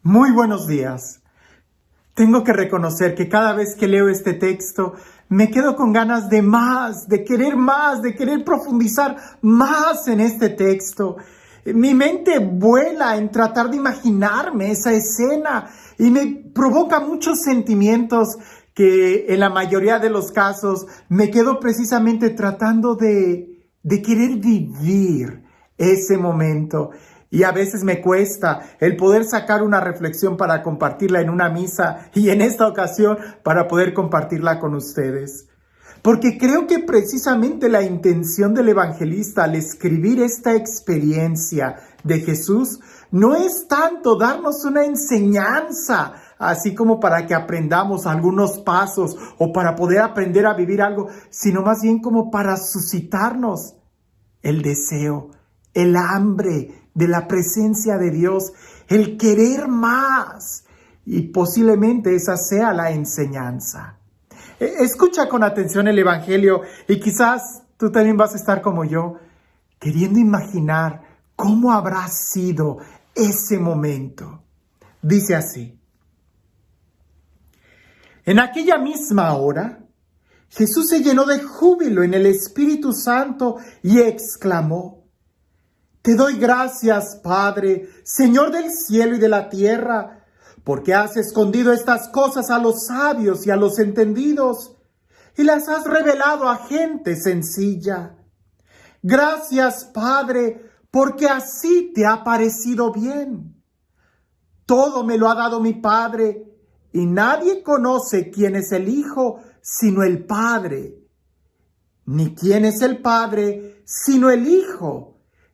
Muy buenos días. Tengo que reconocer que cada vez que leo este texto me quedo con ganas de más, de querer profundizar más en este texto. Mi mente vuela en tratar de imaginarme esa escena y me provoca muchos sentimientos que en la mayoría de los casos me quedo precisamente tratando de querer vivir ese momento. Y a veces me cuesta el poder sacar una reflexión para compartirla en una misa y en esta ocasión para poder compartirla con ustedes. Porque creo que precisamente la intención del evangelista al escribir esta experiencia de Jesús no es tanto darnos una enseñanza, así como para que aprendamos algunos pasos o para poder aprender a vivir algo, sino más bien como para suscitarnos el deseo, el hambre de la presencia de Dios, el querer más, y posiblemente esa sea la enseñanza. Escucha con atención el Evangelio y quizás tú también vas a estar como yo, queriendo imaginar cómo habrá sido ese momento. Dice así: en aquella misma hora, Jesús se llenó de júbilo en el Espíritu Santo y exclamó: Te doy gracias, Padre, Señor del cielo y de la tierra, porque has escondido estas cosas a los sabios y a los entendidos, y las has revelado a gente sencilla. Gracias, Padre, porque así te ha parecido bien. Todo me lo ha dado mi Padre, y nadie conoce quién es el Hijo sino el Padre, ni quién es el Padre sino el Hijo,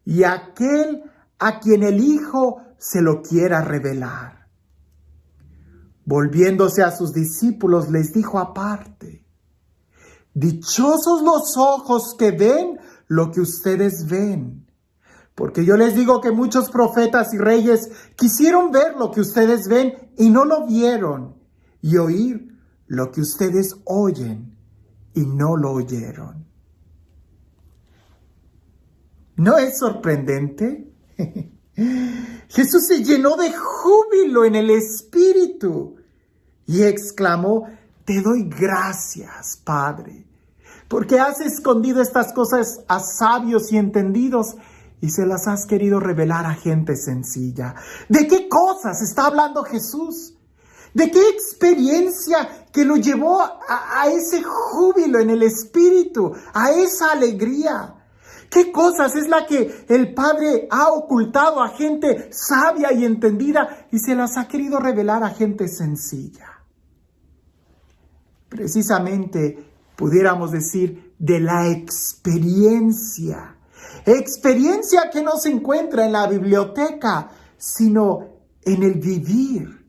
y aquel a quien el Hijo se lo quiera revelar. Volviéndose a sus discípulos, les dijo aparte: Dichosos los ojos que ven lo que ustedes ven, porque yo les digo que muchos profetas y reyes quisieron ver lo que ustedes ven y no lo vieron, y oír lo que ustedes oyen y no lo oyeron. ¿No es sorprendente? Jesús se llenó de júbilo en el Espíritu y exclamó: Te doy gracias, Padre, porque has escondido estas cosas a sabios y entendidos y se las has querido revelar a gente sencilla. ¿De qué cosas está hablando Jesús? ¿De qué experiencia que lo llevó a ese júbilo en el Espíritu, a esa alegría? ¿Qué cosas es la que el Padre ha ocultado a gente sabia y entendida y se las ha querido revelar a gente sencilla? Precisamente pudiéramos decir de la experiencia que no se encuentra en la biblioteca, sino en el vivir.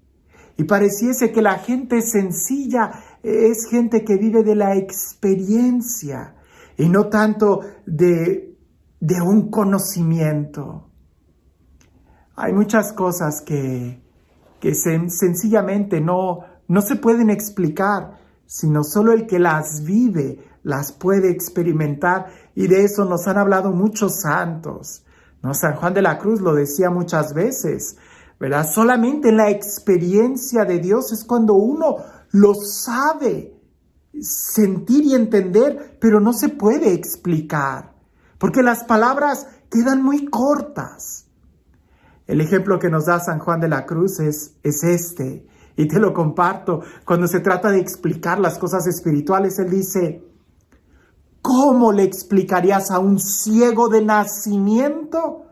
Y pareciese que la gente sencilla es gente que vive de la experiencia y no tanto de un conocimiento. Hay muchas cosas que sencillamente no se pueden explicar, sino solo el que las vive las puede experimentar, y de eso nos han hablado muchos santos, ¿no? San Juan de la Cruz lo decía muchas veces, ¿verdad? Solamente en la experiencia de Dios es cuando uno lo sabe sentir y entender, pero no se puede explicar, porque las palabras quedan muy cortas. El ejemplo que nos da San Juan de la Cruz es este, y te lo comparto. Cuando se trata de explicar las cosas espirituales, él dice: ¿cómo le explicarías a un ciego de nacimiento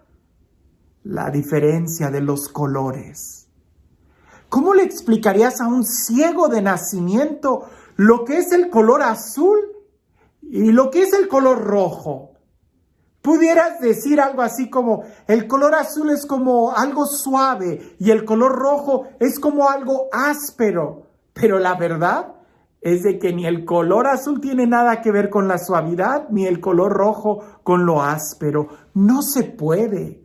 la diferencia de los colores? ¿Cómo le explicarías a un ciego de nacimiento lo que es el color azul y lo que es el color rojo? Pudieras decir algo así como: el color azul es como algo suave y el color rojo es como algo áspero. Pero la verdad es de que ni el color azul tiene nada que ver con la suavidad, ni el color rojo con lo áspero. No se puede.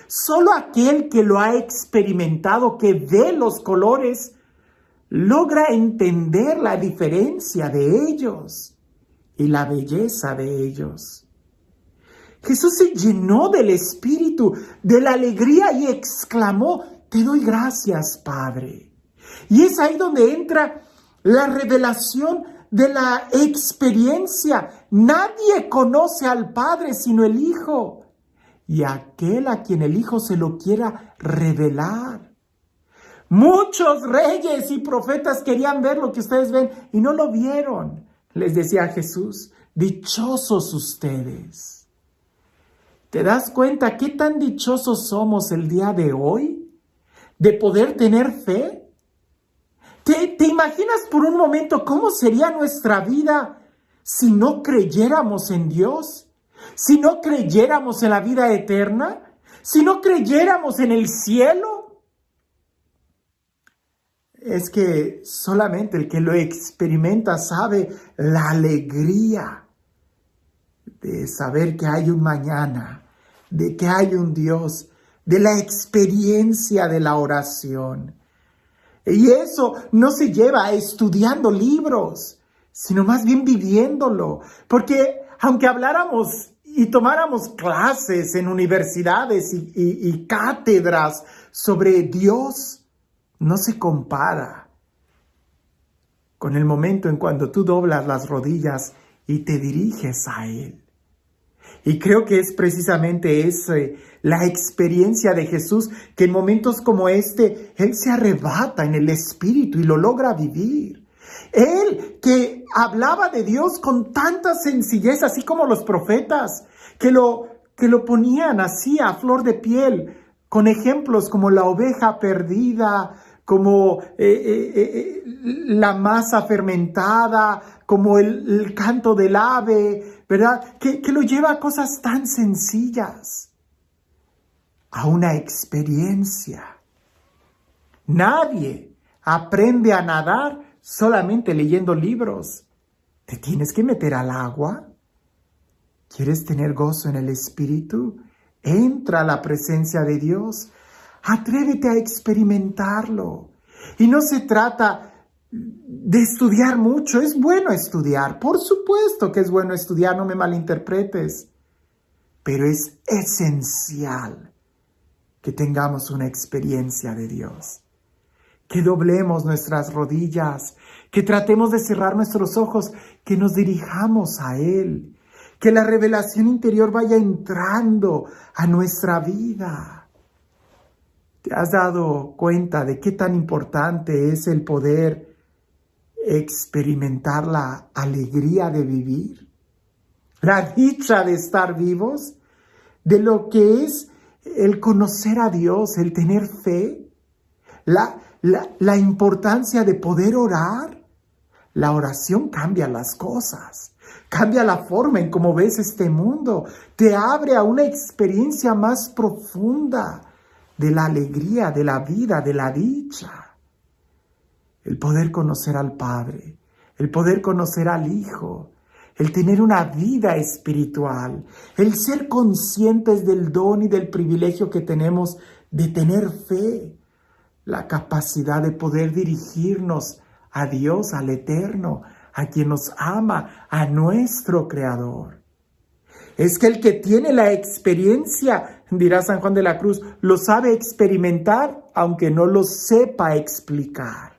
Solo aquel que lo ha experimentado, que ve los colores, logra entender la diferencia de ellos y la belleza de ellos. Jesús se llenó del Espíritu, de la alegría, y exclamó: te doy gracias, Padre. Y es ahí donde entra la revelación de la experiencia. Nadie conoce al Padre sino el Hijo, y aquel a quien el Hijo se lo quiera revelar. Muchos reyes y profetas querían ver lo que ustedes ven y no lo vieron. Les decía Jesús, dichosos ustedes. ¿Te das cuenta qué tan dichosos somos el día de hoy de poder tener fe? ¿Te imaginas por un momento cómo sería nuestra vida si no creyéramos en Dios? Si no creyéramos en la vida eterna, si no creyéramos en el cielo. Es que solamente el que lo experimenta sabe la alegría de saber que hay un mañana, de que hay un Dios, de la experiencia de la oración. Y eso no se lleva estudiando libros, sino más bien viviéndolo. Porque aunque habláramos y tomáramos clases en universidades y cátedras sobre Dios, no se compara con el momento en cuando tú doblas las rodillas y te diriges a Él. Y creo que es precisamente la experiencia de Jesús, que en momentos como este, Él se arrebata en el Espíritu y lo logra vivir. Él que hablaba de Dios con tanta sencillez, así como los profetas, que lo ponían así a flor de piel, con ejemplos como la oveja perdida, como la masa fermentada, como el canto del ave, ¿verdad? Que lo lleva a cosas tan sencillas, a una experiencia. Nadie aprende a nadar solamente leyendo libros. Te tienes que meter al agua. ¿Quieres tener gozo en el Espíritu? Entra a la presencia de Dios. Atrévete a experimentarlo. Y no se trata de estudiar mucho. Es bueno estudiar. Por supuesto que es bueno estudiar, no me malinterpretes. Pero es esencial que tengamos una experiencia de Dios. Que doblemos nuestras rodillas, que tratemos de cerrar nuestros ojos, que nos dirijamos a Él, que la revelación interior vaya entrando a nuestra vida. ¿Te has dado cuenta de qué tan importante es el poder experimentar la alegría de vivir? La dicha de estar vivos, de lo que es el conocer a Dios, el tener fe, la importancia de poder orar. La oración cambia las cosas, cambia la forma en cómo ves este mundo, te abre a una experiencia más profunda de la alegría, de la vida, de la dicha. El poder conocer al Padre, el poder conocer al Hijo, el tener una vida espiritual, el ser conscientes del don y del privilegio que tenemos de tener fe, la capacidad de poder dirigirnos a Dios, al Eterno, a quien nos ama, a nuestro Creador. Es que el que tiene la experiencia, dirá San Juan de la Cruz, lo sabe experimentar, aunque no lo sepa explicar.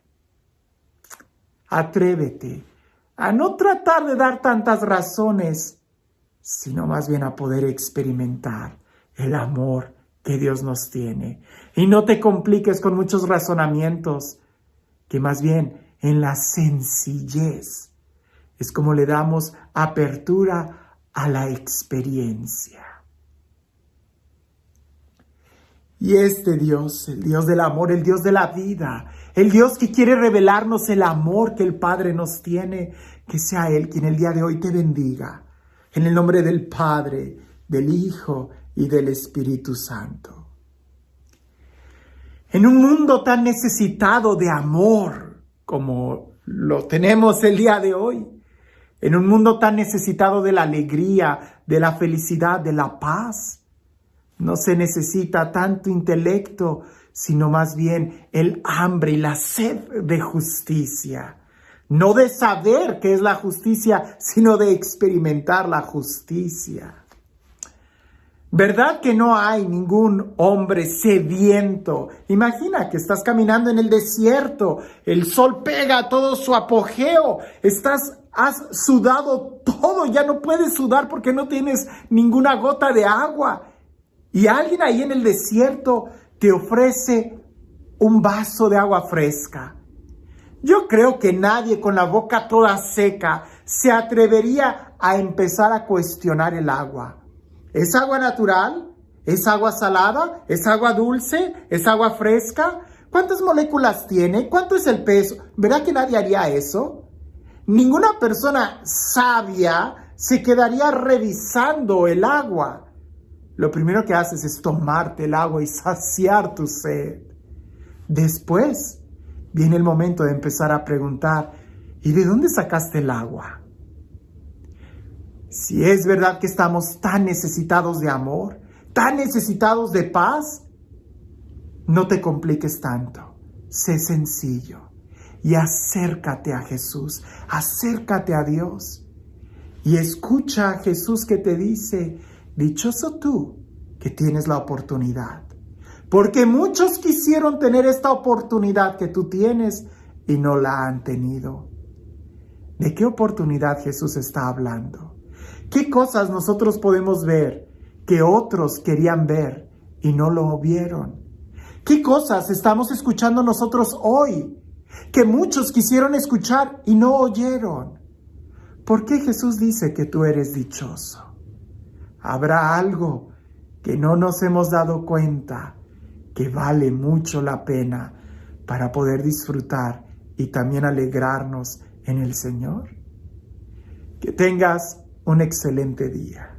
Atrévete a no tratar de dar tantas razones, sino más bien a poder experimentar el amor que Dios nos tiene. Y no te compliques con muchos razonamientos, que más bien en la sencillez es como le damos apertura a la experiencia. Y este Dios, el Dios del amor, el Dios de la vida, el Dios que quiere revelarnos el amor que el Padre nos tiene, que sea Él quien el día de hoy te bendiga. En el nombre del Padre, del Hijo y del Espíritu Santo. En un mundo tan necesitado de amor como lo tenemos el día de hoy, en un mundo tan necesitado de la alegría, de la felicidad, de la paz, no se necesita tanto intelecto, sino más bien el hambre y la sed de justicia. No de saber qué es la justicia, sino de experimentar la justicia. ¿Verdad que no hay ningún hombre sediento? Imagina que estás caminando en el desierto, el sol pega a todo su apogeo, has sudado todo, ya no puedes sudar porque no tienes ninguna gota de agua. Y alguien ahí en el desierto te ofrece un vaso de agua fresca. Yo creo que nadie con la boca toda seca se atrevería a empezar a cuestionar el agua. ¿Es agua natural? ¿Es agua salada? ¿Es agua dulce? ¿Es agua fresca? ¿Cuántas moléculas tiene? ¿Cuánto es el peso? ¿Verdad que nadie haría eso? Ninguna persona sabia se quedaría revisando el agua. Lo primero que haces es tomarte el agua y saciar tu sed. Después viene el momento de empezar a preguntar, ¿y de dónde sacaste el agua? Si es verdad que estamos tan necesitados de amor, tan necesitados de paz, no te compliques tanto. Sé sencillo y acércate a Jesús, acércate a Dios y escucha a Jesús que te dice, dichoso tú que tienes la oportunidad, porque muchos quisieron tener esta oportunidad que tú tienes y no la han tenido. ¿De qué oportunidad Jesús está hablando? ¿Qué cosas nosotros podemos ver que otros querían ver y no lo vieron? ¿Qué cosas estamos escuchando nosotros hoy que muchos quisieron escuchar y no oyeron? ¿Por qué Jesús dice que tú eres dichoso? ¿Habrá algo que no nos hemos dado cuenta que vale mucho la pena para poder disfrutar y también alegrarnos en el Señor? Que tengas un excelente día.